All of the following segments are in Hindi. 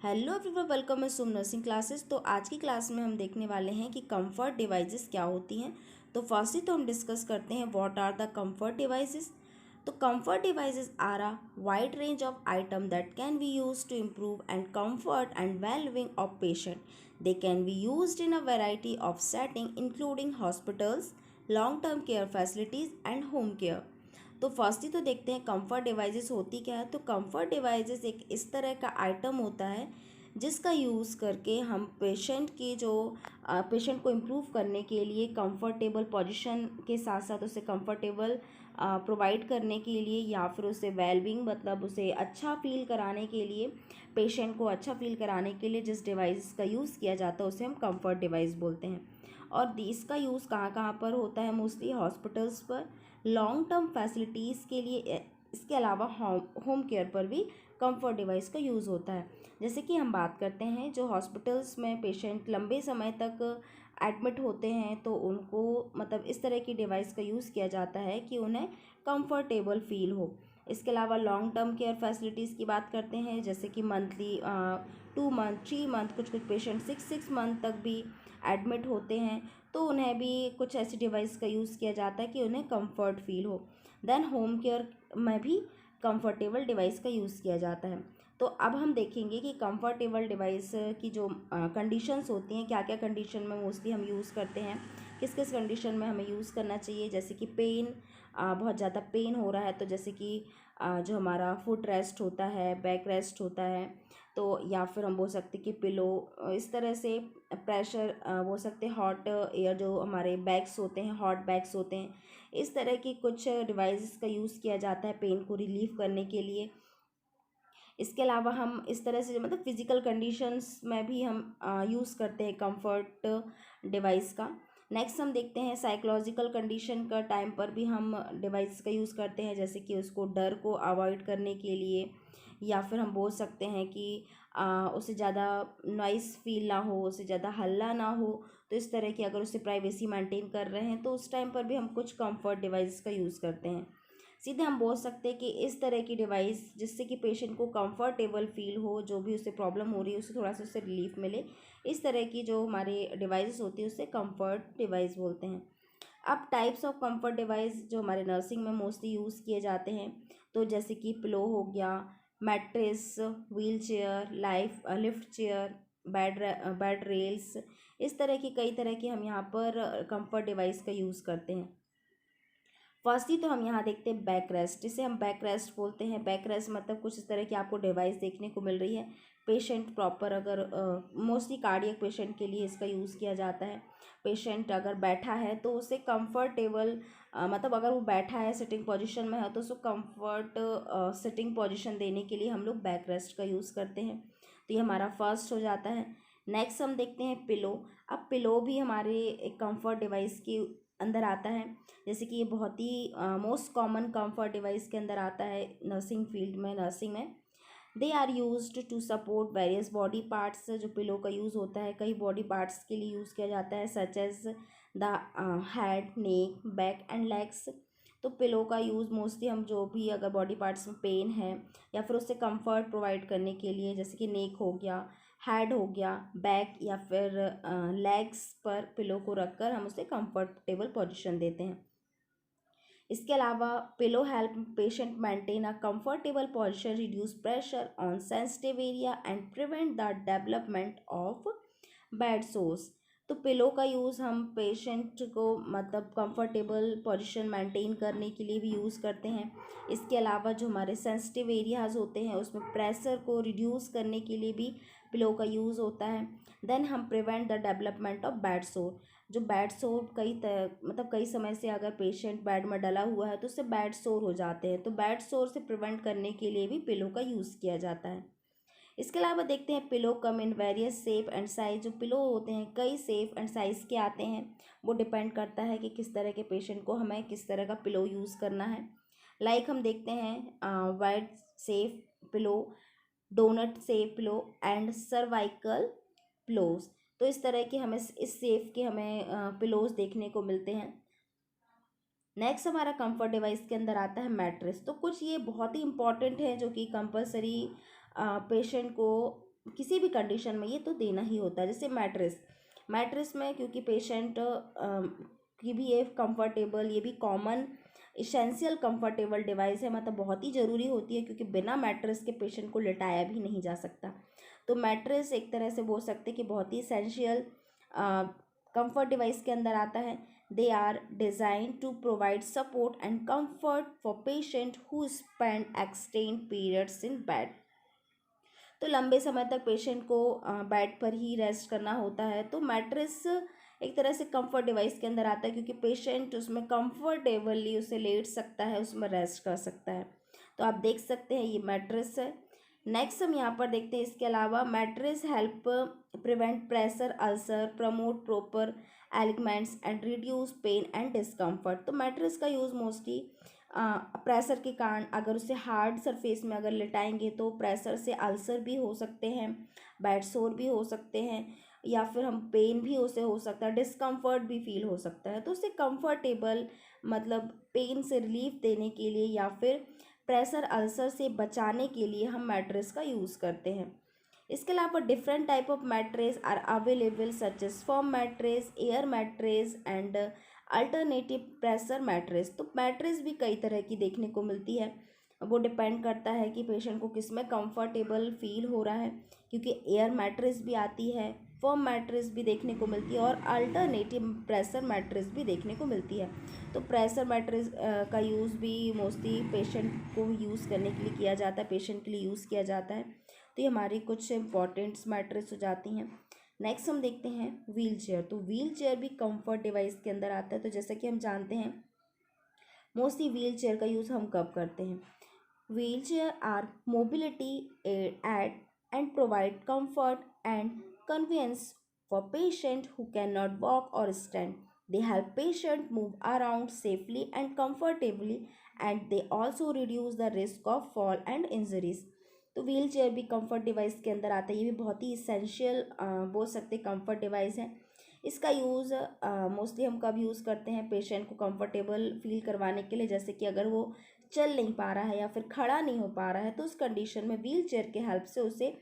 हेलो एवरीवन, वेलकम है सुम नर्सिंग क्लासेस। तो आज की क्लास में हम देखने वाले हैं कि कंफर्ट डिवाइसेस क्या होती हैं। तो फर्स्टली तो हम डिस्कस करते हैं what are the comfort devices. तो comfort devices are a wide range of item that can be use to improve and comfort and well-being of patient. They can be used in a variety of setting including hospitals, long term care facilities and home care. तो फर्स्टली तो देखते हैं कंफर्ट डिवाइसेस होती क्या है। तो कंफर्ट डिवाइसेस एक इस तरह का आइटम होता है जिसका यूज़ करके हम पेशेंट को इम्प्रूव करने के लिए कंफर्टेबल पोजीशन के साथ साथ उसे कंफर्टेबल प्रोवाइड करने के लिए या फिर उसे वेलबींग मतलब उसे अच्छा फील कराने के लिए, पेशेंट को अच्छा फील कराने के लिए जिस डिवाइस का यूज़ किया जाता है उसे हम कंफर्ट डिवाइस बोलते हैं। और इसका यूज़ कहाँ कहाँ पर होता है? मोस्टली हॉस्पिटल्स पर, लॉन्ग टर्म फैसिलिटीज़ के लिए। इसके अलावा होम केयर पर भी कंफर्ट डिवाइस का यूज़ होता है। जैसे कि हम बात करते हैं जो हॉस्पिटल्स में पेशेंट लंबे समय तक एडमिट होते हैं तो उनको मतलब इस तरह की डिवाइस का यूज़ किया जाता है कि उन्हें कंफर्टेबल फील हो। इसके अलावा लॉन्ग टर्म केयर फैसिलिटीज़ की बात करते हैं, जैसे कि मंथली 2 मंथ 3 मंथ, कुछ कुछ पेशेंट 6 मंथ तक भी एडमिट होते हैं तो उन्हें भी कुछ ऐसी डिवाइस का यूज़ किया जाता है कि उन्हें कंफर्ट फील हो। देन होम केयर में भी कंफर्टेबल डिवाइस का यूज़ किया जाता है। तो अब हम देखेंगे कि कंफर्टेबल डिवाइस की जो कंडीशंस होती हैं, क्या क्या कंडीशन में मोस्टली हम यूज़ करते हैं, किस किस कंडीशन में हमें यूज़ करना चाहिए। जैसे कि पेन, बहुत ज़्यादा पेन हो रहा है तो जैसे कि जो हमारा फुट रेस्ट होता है, बैक रेस्ट होता है, तो या फिर हम बोल सकते हैं कि पिलो, इस तरह से प्रेशर बोल सकते हैं, हॉट एयर जो हमारे बैग्स होते हैं, हॉट बैग्स होते हैं, इस तरह की कुछ डिवाइसेस का यूज़ किया जाता है पेन को रिलीव करने के लिए। इसके अलावा हम इस तरह से मतलब फिज़िकल कंडीशंस में भी हम यूज़ करते हैं कंफर्ट डिवाइस का। नेक्स्ट हम देखते हैं साइकोलॉजिकल कंडीशन का टाइम पर भी हम डिवाइस का यूज़ करते हैं, जैसे कि उसको डर को अवॉइड करने के लिए, या फिर हम बोल सकते हैं कि उसे ज़्यादा नॉइस फील ना हो, उसे ज़्यादा हल्ला ना हो। तो इस तरह की अगर उसे प्राइवेसी मेंटेन कर रहे हैं तो उस टाइम पर भी हम कुछ कंफर्ट डिवाइस का यूज़ करते हैं। सीधे हम बोल सकते हैं कि इस तरह की डिवाइस जिससे कि पेशेंट को कंफर्टेबल फील हो, जो भी उसे प्रॉब्लम हो रही है उसे थोड़ा सा उससे रिलीफ मिले, इस तरह की जो हमारे डिवाइसेस होती है उसे कंफर्ट डिवाइस बोलते हैं। अब टाइप्स ऑफ कंफर्ट डिवाइस जो हमारे नर्सिंग में मोस्टली यूज़ किए जाते हैं, तो जैसे कि पिलो हो गया, mattress, wheel chair, lift chair, bed rails, इस तरह की कई तरह की हम यहाँ पर कंफर्ट डिवाइस का यूज़ करते हैं। फर्स्टली तो हम यहाँ देखते हैं बैक रेस्ट, इसे हम बैक रेस्ट बोलते हैं। बैक रेस्ट मतलब कुछ इस तरह की आपको डिवाइस देखने को मिल रही है। पेशेंट प्रॉपर अगर मोस्टली कार्डियक पेशेंट के लिए इसका यूज़ किया जाता है। पेशेंट अगर बैठा है तो उसे कंफर्टेबल मतलब अगर वो बैठा है सिटिंग पोजीशन में है तो उसको कंफर्ट सिटिंग पोजीशन देने के लिए हम लोग बैक रेस्ट का यूज़ करते हैं। तो ये हमारा फर्स्ट हो जाता है। नेक्स्ट हम देखते हैं पिलो। अब पिलो भी हमारे एक कंफर्ट डिवाइस के अंदर आता है, जैसे कि ये बहुत ही मोस्ट कॉमन कंफर्ट डिवाइस के अंदर आता है नर्सिंग फील्ड में, नर्सिंग में। They are used to support various body parts. जो पिलो का यूज़ होता है कई बॉडी पार्ट्स के लिए यूज़ किया जाता है, such as the head, neck, back and legs. तो पिलो का यूज़ मोस्टली हम जो भी अगर बॉडी पार्ट्स में पेन है या फिर उससे कंफर्ट प्रोवाइड करने के लिए, जैसे कि नेक हो गया, हेड हो गया, बैक या फिर लेग्स पर पिलो को रखकर हम उसे कंफर्टेबल पोजीशन देते हैं। इसके अलावा pillow help patient maintain a comfortable position, reduce pressure on sensitive area and prevent the development of bad source. तो पिलो का यूज़ हम पेशेंट को मतलब कंफर्टेबल पोजीशन मेंटेन करने के लिए भी यूज़ करते हैं। इसके अलावा जो हमारे सेंसिटिव एरियाज़ होते हैं उसमें प्रेशर को रिड्यूस करने के लिए भी पिलो का यूज़ होता है। देन हम prevent the development of bad सोर। जो बैड सोर मतलब कई समय से अगर पेशेंट बेड में डला हुआ है तो उससे बैड सोर हो जाते हैं, तो बैड सोर से प्रिवेंट करने के लिए भी पिलो का यूज़ किया जाता है। इसके अलावा देखते हैं pillow come in various shape and size. जो पिलो होते हैं कई शेप एंड साइज़ के आते हैं, वो डिपेंड करता है कि किस तरह के पेशेंट को हमें किस तरह का पिलो यूज़ करना है। लाइक हम देखते हैं wide shape pillow, donut shape pillow and cervical pillows. तो इस तरह के हमें इस शेप के हमें पिलोज देखने को मिलते हैं। नेक्स्ट हमारा कंफर्ट डिवाइस के अंदर आता है मैट्रेस। तो कुछ ये बहुत ही इंपॉर्टेंट है जो कि कंपलसरी पेशेंट को किसी भी कंडीशन में ये तो देना ही होता है। जैसे मैट्रेस में क्योंकि पेशेंट की भी ये कंफर्टेबल, ये भी कॉमन इसेंशियल कंफर्टेबल डिवाइस है, मतलब बहुत ही ज़रूरी होती है, क्योंकि बिना मैट्रेस के पेशेंट को लेटाया भी नहीं जा सकता। तो मैट्रेस एक तरह से बोल सकते हैं कि बहुत ही इसेंशियल कंफर्ट डिवाइस के अंदर आता है। They are design to provide support and comfort for patient who spend extend periods in bed. तो लंबे समय तक पेशेंट को बेड पर ही रेस्ट करना होता है, तो मैट्रेस एक तरह से कंफर्ट डिवाइस के अंदर आता है, क्योंकि पेशेंट उसमें कंफर्टेबली उसे लेट सकता है, उसमें रेस्ट कर सकता है। तो आप देख सकते हैं ये मैट्रेस है। नेक्स्ट हम यहाँ पर देखते हैं, इसके अलावा mattress help prevent pressure ulcer, promote proper alignments and reduce pain and discomfort. तो मैट्रेस का यूज़ मोस्टली प्रेशर के कारण, अगर उसे हार्ड सरफेस में अगर लेटाएंगे तो प्रेशर से अल्सर भी हो सकते हैं, बेड सोर भी हो सकते हैं, या फिर हम पेन भी उसे हो सकता है, डिस्कम्फर्ट भी फील हो सकता है। तो उसे कंफर्टेबल मतलब पेन से रिलीफ देने के लिए या फिर प्रेशर अल्सर से बचाने के लिए हम मैट्रेस का यूज़ करते हैं। इसके अलावा different type of mattress are available such as firm mattress, air mattress and alternative pressure mattress. तो मैट्रेस भी कई तरह की देखने को मिलती है, वो डिपेंड करता है कि पेशेंट को किस में कंफर्टेबल फील हो रहा है, क्योंकि एयर मैट्रेस भी आती है, फर्म मैट्रेस भी देखने को मिलती है और अल्टरनेटिव प्रेशर मैट्रेस भी देखने को मिलती है। तो प्रेशर मैट्रेस का यूज़ भी मोस्टली पेशेंट को यूज़ करने के लिए किया जाता है, पेशेंट के लिए यूज़ किया जाता है। तो ये हमारी कुछ इंपॉर्टेंट्स मैट्रेस हो जाती हैं। नेक्स्ट हम देखते हैं व्हील चेयर। तो व्हील चेयर भी कंफर्ट डिवाइस के अंदर आता है। तो जैसा कि हम जानते हैं मोस्टली व्हील चेयर का यूज़ हम कब करते हैं। Wheelchair are mobility aid and provide comfort and convenience for patient who can not walk और stand. They help patient move around safely and comfortably and they also reduce the risk of fall and injuries. तो व्हील चेयर भी कंफर्ट डिवाइस के अंदर आता है, ये भी बहुत ही इसेंशियल बोल सकते कंफर्ट डिवाइस है। इसका यूज़ मोस्टली हम कब यूज़ करते हैं, पेशेंट को कंफर्टेबल फील करवाने के लिए, जैसे कि अगर वो चल नहीं पा रहा है या फिर खड़ा नहीं हो पा रहा है, तो उस कंडीशन में व्हील चेयर के हेल्प से उसे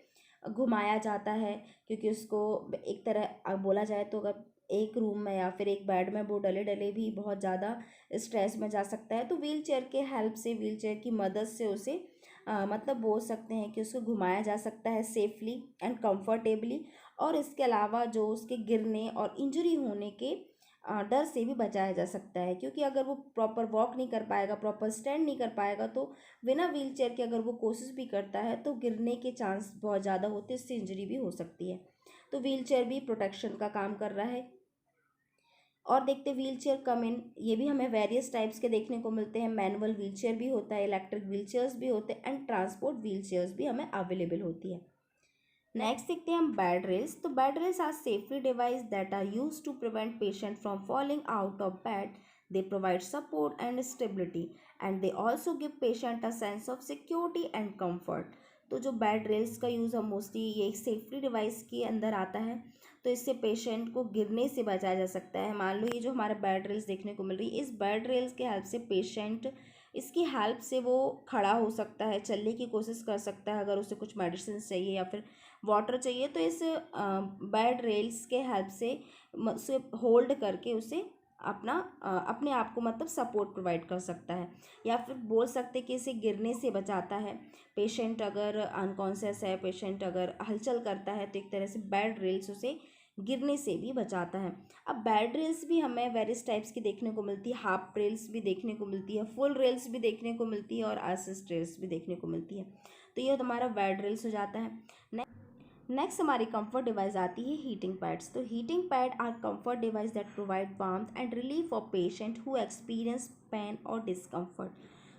घुमाया जाता है, क्योंकि उसको एक तरह बोला जाए तो अगर एक रूम में या फिर एक बेड में वो डले डले भी बहुत ज़्यादा स्ट्रेस में जा सकता है। तो व्हील चेयर के हेल्प से, व्हील चेयर की मदद से उसे मतलब बोल सकते हैं कि उसको घुमाया जा सकता है सेफली एंड कंफर्टेबली, और इसके अलावा जो उसके गिरने और इंजरी होने के डर से भी बचाया जा सकता है, क्योंकि अगर वो प्रॉपर वॉक नहीं कर पाएगा, प्रॉपर स्टैंड नहीं कर पाएगा, तो बिना व्हील चेयर के अगर वो कोशिश भी करता है तो गिरने के चांस बहुत ज़्यादा होते हैं, इससे इंजरी भी हो सकती है। तो व्हील चेयर भी प्रोटेक्शन का काम कर रहा है। और देखते व्हील चेयर कम इन, ये भी हमें वेरियस टाइप्स के देखने को मिलते हैं। मैनुअल व्हील चेयर भी होता है, इलेक्ट्रिक व्हील चेयर्स भी होते हैं एंड ट्रांसपोर्ट व्हील चेयर्स भी हमें अवेलेबल होती है। नेक्स्ट देखते हैं हम बेड रेल्स। तो bed rails are safety device that are use to prevent patient from falling out of bed. They provide support and stability and they also give patient a sense of security and comfort. तो जो बेड रेल्स का यूज़ हम मोस्टली ये एक सेफ्टी डिवाइस के अंदर आता है, तो इससे पेशेंट को गिरने से बचाया जा सकता है। मान लो ये जो हमारे बेड रेल्स देखने को मिल रही है, इस बेड रेल्स के हेल्प से पेशेंट, इसकी हेल्प से वो खड़ा हो सकता है, चलने की कोशिश कर सकता है, अगर उसे कुछ मेडिसिन चाहिए या फिर वाटर चाहिए तो इस बेड रेल्स के हेल्प से उसे होल्ड करके उसे अपने आप को मतलब सपोर्ट प्रोवाइड कर सकता है, या फिर बोल सकते कि इसे गिरने से बचाता है। पेशेंट अगर अनकॉन्शियस है, पेशेंट अगर हलचल करता है, तो एक तरह से बेड रेल्स उसे गिरने से भी बचाता है। अब बेड रेल्स भी हमें वेरियस टाइप्स की देखने को मिलती है, हाफ रेल्स भी देखने को मिलती है, फुल रेल्स भी देखने को मिलती है और असिस्ट रेल्स भी देखने को मिलती है। तो ये हमारा बेड रेल्स हो जाता है। नेक्स्ट हमारी कंफर्ट डिवाइस आती है हीटिंग पैड्स। तो heating pad are comfort device that provide warmth and relief for patient who experience pain और डिस्कम्फर्ट।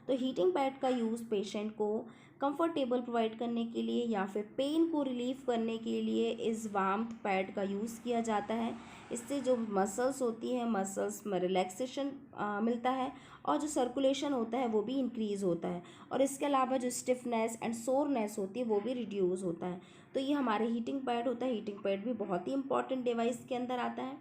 तो हीटिंग पैड का यूज़ पेशेंट को कंफर्टेबल प्रोवाइड करने के लिए या फिर पेन को रिलीफ करने के लिए इस वार्मथ पैड का यूज़ किया जाता है। इससे जो मसल्स होती हैं, मसल्स में रिलैक्सेशन मिलता है और जो सर्कुलेशन होता है वो भी इंक्रीज़ होता है, और इसके अलावा जो स्टिफनेस एंड सोरनेस होती है वो भी रिड्यूस होता है। तो ये हमारे हीटिंग पैड होता है। हीटिंग पैड भी बहुत ही इंपॉर्टेंट डिवाइस के अंदर आता है।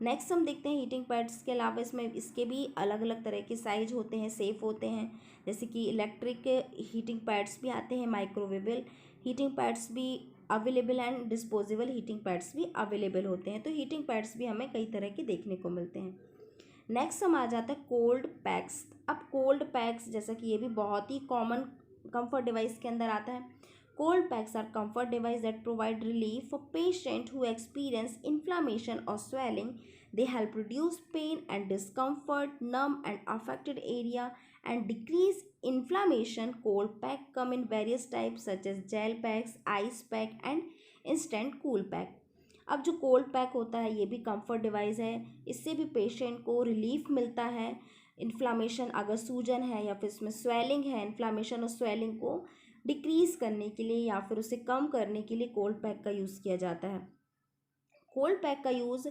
नेक्स्ट हम देखते हैं हीटिंग पैड्स के अलावा इसमें इसके भी अलग अलग तरह के साइज होते हैं, सेफ होते हैं, जैसे कि इलेक्ट्रिक हीटिंग पैड्स भी आते हैं, माइक्रोवेबल हीटिंग पैड्स भी available and disposable heating pads भी अवेलेबल होते हैं। तो हीटिंग पैड्स भी हमें कई तरह के देखने को मिलते हैं। नेक्स्ट हम आ जाता है कोल्ड पैक्स। अब कोल्ड पैक्स जैसा कि ये भी बहुत ही कॉमन कंफर्ट डिवाइस के अंदर आता है। Cold packs are comfort device that provide relief for patients who experience inflammation or swelling. They help reduce pain and discomfort, numb and affected area, and decrease inflammation. Cold pack come in various types such as gel packs, ice pack, and instant cool pack. अब जो कोल्ड पैक होता है ये भी कंफर्ट डिवाइस है। इससे भी पेशेंट को रिलीफ मिलता है। इन्फ्लामेशन अगर सूजन है या फिर इसमें स्वेलिंग है, इन्फ्लामेशन और स्वेलिंग को डिक्रीज़ करने के लिए या फिर उसे कम करने के लिए कोल्ड पैक का यूज़ किया जाता है। कोल्ड पैक का यूज़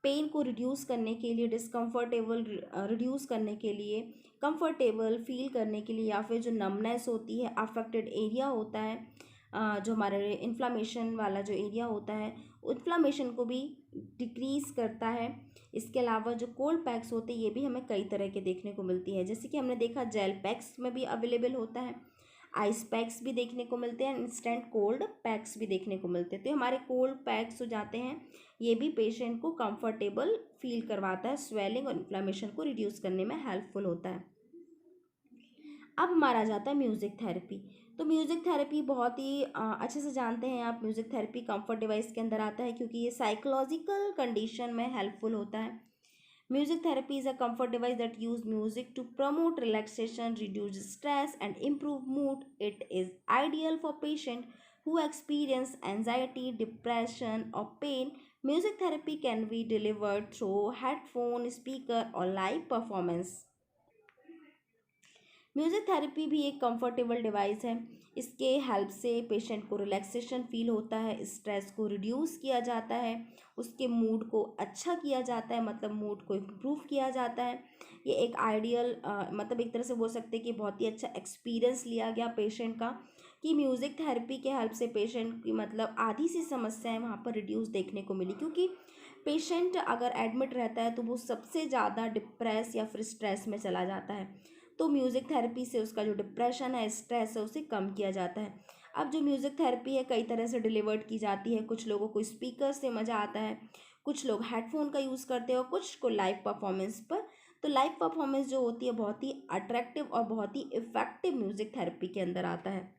पेन को रिड्यूस करने के लिए, डिस्कम्फर्टेबल रिड्यूस करने के लिए, कंफर्टेबल फील करने के लिए, या फिर जो नमनेस होती है, अफेक्टेड एरिया होता है, जो हमारे इन्फ्लामेशन वाला जो एरिया होता है, इन्फ्लामेशन को भी डिक्रीज़ करता है। इसके अलावा जो कोल्ड पैक्स होते हैं ये भी हमें कई तरह के देखने को मिलती है, जैसे कि हमने देखा जेल पैक्स में भी अवेलेबल होता है, आइस पैक्स भी देखने को मिलते हैं, इंस्टेंट कोल्ड पैक्स भी देखने को मिलते हैं। तो हमारे कोल्ड पैक्स हो जाते हैं, ये भी पेशेंट को कंफर्टेबल फील करवाता है, स्वेलिंग और इन्फ्लामेशन को रिड्यूस करने में हेल्पफुल होता है। अब हमारा जाता है म्यूज़िक थेरेपी। तो म्यूज़िक थेरेपी बहुत ही अच्छे से जानते हैं आप। म्यूज़िक थेरेपी कंफर्ट डिवाइस के अंदर आता है क्योंकि ये साइकोलॉजिकल कंडीशन में हेल्पफुल होता है। Music therapy is a comfort device that use music to promote relaxation, reduce stress, and improve mood. It is ideal for patients who experience anxiety, depression, or pain. Music therapy can be delivered through headphone, speaker, or live performance. Music therapy भी एक कंफर्टेबल डिवाइस है। इसके हेल्प से पेशेंट को रिलैक्सेशन फील होता है, स्ट्रेस को रिड्यूस किया जाता है, उसके मूड को अच्छा किया जाता है, मतलब मूड को इम्प्रूव किया जाता है। ये एक आइडियल मतलब एक तरह से बोल सकते हैं कि बहुत ही अच्छा एक्सपीरियंस लिया गया पेशेंट का कि म्यूज़िक थेरेपी के हेल्प से पेशेंट की मतलब आधी सी समस्याएं वहाँ पर रिड्यूस देखने को मिली। क्योंकि पेशेंट अगर एडमिट रहता है तो वो सबसे ज़्यादा डिप्रेस या फिर स्ट्रेस में चला जाता है। तो म्यूज़िक थेरेपी से उसका जो डिप्रेशन है, स्ट्रेस है, उसे कम किया जाता है। अब जो म्यूज़िक थेरेपी है कई तरह से डिलीवर्ड की जाती है। कुछ लोगों को स्पीकर से मज़ा आता है, कुछ लोग हेडफोन का यूज़ करते हैं और कुछ को लाइव परफॉर्मेंस पर। तो लाइव परफॉर्मेंस जो होती है बहुत ही अट्रैक्टिव और बहुत ही इफ़ेक्टिव म्यूज़िक थेरेपी के अंदर आता है।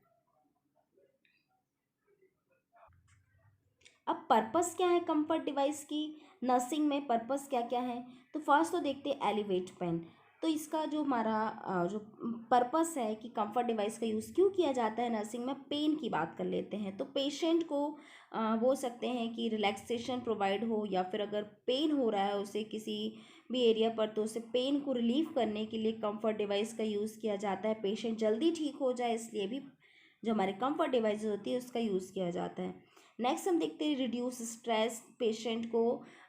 अब पर्पस क्या है कंफर्ट डिवाइस की नर्सिंग में, पर्पस क्या क्या है? तो फर्स्ट तो देखते हैं एलिवेट पेन। तो इसका जो हमारा जो पर्पस है कि कंफर्ट डिवाइस का यूज़ क्यों किया जाता है नर्सिंग में, पेन की बात कर लेते हैं। तो पेशेंट को बोल सकते हैं कि रिलैक्सेशन प्रोवाइड हो, या फिर अगर पेन हो रहा है उसे किसी भी एरिया पर, तो उसे पेन को रिलीव करने के लिए कंफर्ट डिवाइस का यूज़ किया जाता है। पेशेंट जल्दी ठीक हो जाए इसलिए भी जो हमारे कंफर्ट डिवाइस होती है उसका यूज़ किया जाता है। नेक्स्ट हम देखते हैं रिड्यूस स्ट्रेस। पेशेंट को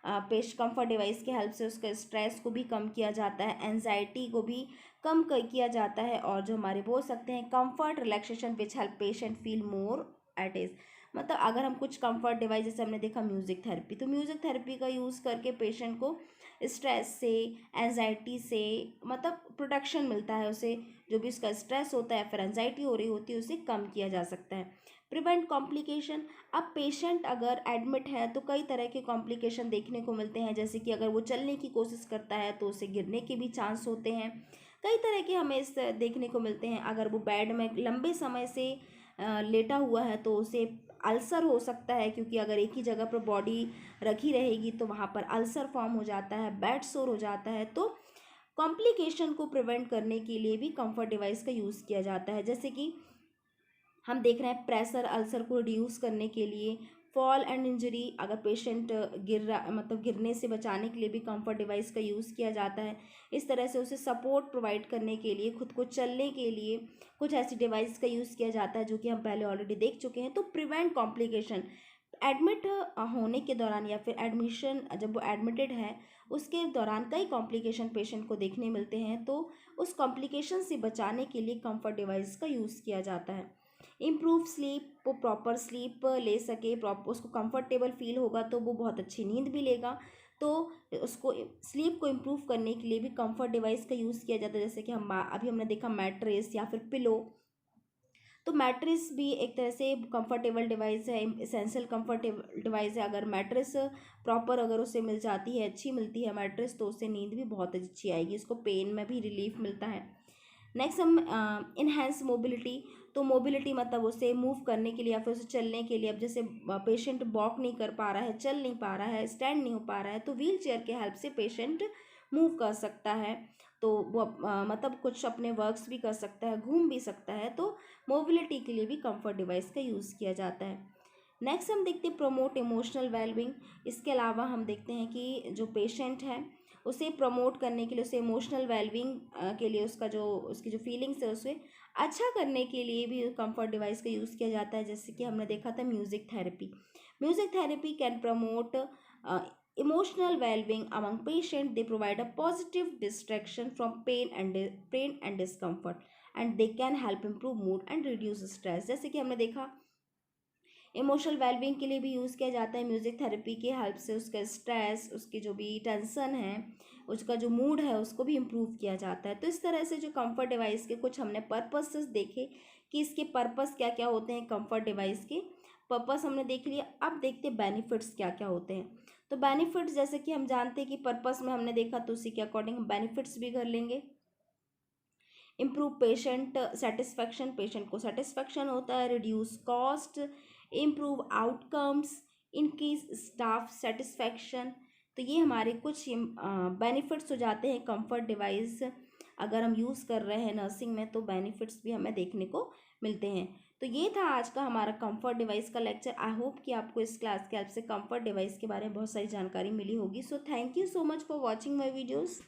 कंफर्ट डिवाइस के हेल्प से उसका स्ट्रेस को भी कम किया जाता है, एनजाइटी को भी कम किया जाता है, और जो हमारे बोल सकते हैं comfort relaxation which help patient feel more at is. मतलब अगर हम कुछ कंफर्ट डिवाइस जैसे हमने देखा म्यूज़िक थेरेपी, तो म्यूज़िक थेरेपी का यूज़ करके पेशेंट को स्ट्रेस से, एनजाइटी से मतलब प्रोटेक्शन मिलता है उसे। जो भी उसका स्ट्रेस होता है फिर एनजाइटी हो रही होती है उसे कम किया जा सकता है। Prevent complication. अब पेशेंट अगर एडमिट है तो कई तरह के कॉम्प्लिकेशन देखने को मिलते हैं, जैसे कि अगर वो चलने की कोशिश करता है तो उसे गिरने के भी चांस होते हैं। कई तरह के हमें इस देखने को मिलते हैं। अगर वो बेड में लंबे समय से लेटा हुआ है तो उसे अल्सर हो सकता है, क्योंकि अगर एक ही जगह पर बॉडी रखी रहेगी तो वहाँ पर अल्सर फॉर्म हो जाता है, बेड सोर हो जाता है। तो कॉम्प्लिकेशन को प्रिवेंट करने के लिए भी कंफर्ट डिवाइस का यूज़ किया जाता है। जैसे कि हम देख रहे हैं प्रेशर अल्सर को रिड्यूस करने के लिए, फॉल एंड इंजरी, अगर पेशेंट गिर रहा मतलब गिरने से बचाने के लिए भी कंफर्ट डिवाइस का यूज़ किया जाता है। इस तरह से उसे सपोर्ट प्रोवाइड करने के लिए, खुद को चलने के लिए कुछ ऐसी डिवाइस का यूज़ किया जाता है जो कि हम पहले ऑलरेडी देख चुके हैं। तो प्रिवेंट कॉम्प्लिकेशन, एडमिट होने के दौरान या फिर एडमिशन जब वो एडमिटेड है उसके दौरान कई कॉम्प्लिकेशन पेशेंट को देखने मिलते हैं, तो उस कॉम्प्लिकेशन से बचाने के लिए कंफर्ट डिवाइस का यूज़ किया जाता है। इम्प्रूव स्लीप, वो प्रॉपर स्लीप ले सके, प्रॉपर उसको कंफर्टेबल फील होगा तो वो बहुत अच्छी नींद भी लेगा। तो उसको स्लीप को इम्प्रूव करने के लिए भी कंफर्ट डिवाइस का यूज़ किया जाता है, जैसे कि हम अभी हमने देखा मैट्रेस या फिर पिलो। तो मैट्रेस भी एक तरह से कंफर्टेबल डिवाइस है, एसेंशियल कंफर्टेबल डिवाइस है। अगर मैट्रेस प्रॉपर अगर उसे मिल जाती है, अच्छी मिलती है मैट्रेस, तो उससे नींद भी बहुत अच्छी आएगी, उसको पेन में भी रिलीफ मिलता है। नेक्स्ट हम इन्हेंस मोबिलिटी। तो मोबिलिटी मतलब उसे मूव करने के लिए या फिर उसे चलने के लिए, अब जैसे पेशेंट वॉक नहीं कर पा रहा है, चल नहीं पा रहा है, स्टैंड नहीं हो पा रहा है, तो व्हील चेयर के हेल्प से पेशेंट मूव कर सकता है। तो वो मतलब कुछ अपने वर्क्स भी कर सकता है, घूम भी सकता है। तो मोबिलिटी के लिए भी कंफर्ट डिवाइस का यूज़ किया जाता है। नेक्स्ट हम देखते हैं प्रमोट इमोशनल वेलबींग। इसके अलावा हम देखते हैं कि जो पेशेंट है उसे प्रमोट करने के लिए, उसे इमोशनल वेलबींग के लिए, उसकी जो फीलिंग्स है उसे अच्छा करने के लिए भी कंफर्ट डिवाइस का यूज़ किया जाता है। जैसे कि हमने देखा था music therapy. Music therapy can promote emotional well-being among patient. They provide a positive distraction from pain and discomfort, and they can help improve mood and reduce stress. जैसे कि हमने देखा इमोशनल वेलबींग के लिए भी यूज़ किया जाता है म्यूज़िक थेरेपी के हेल्प से। उसका स्ट्रेस, उसकी जो भी टेंशन है, उसका जो मूड है, उसको भी इम्प्रूव किया जाता है। तो इस तरह से जो कंफर्ट डिवाइस के कुछ हमने पर्पसेस देखे कि इसके पर्पस क्या क्या होते हैं। कंफर्ट डिवाइस के पर्पस हमने देख लिया। अब देखते हैं बेनिफिट्स क्या क्या होते हैं। तो बेनिफिट्स जैसे कि हम जानते हैं कि पर्पस में हमने देखा, तो उसी के अकॉर्डिंग हम बेनिफिट्स भी कर लेंगे। इम्प्रूव पेशेंट सेटिस्फैक्शन, पेशेंट को सेटिस्फैक्शन होता है। Reduce cost, improve outcomes, increase staff satisfaction. तो ये हमारे कुछ बेनिफिट्स हो जाते हैं कंफर्ट डिवाइस अगर हम यूज़ कर रहे हैं नर्सिंग में, तो बेनिफिट्स भी हमें देखने को मिलते हैं। तो ये था आज का हमारा कंफर्ट डिवाइस का लेक्चर। आई होप कि आपको इस क्लास के हेल्प से कंफर्ट डिवाइस के बारे में बहुत सारी जानकारी मिली होगी। So thank you so much for watching my videos.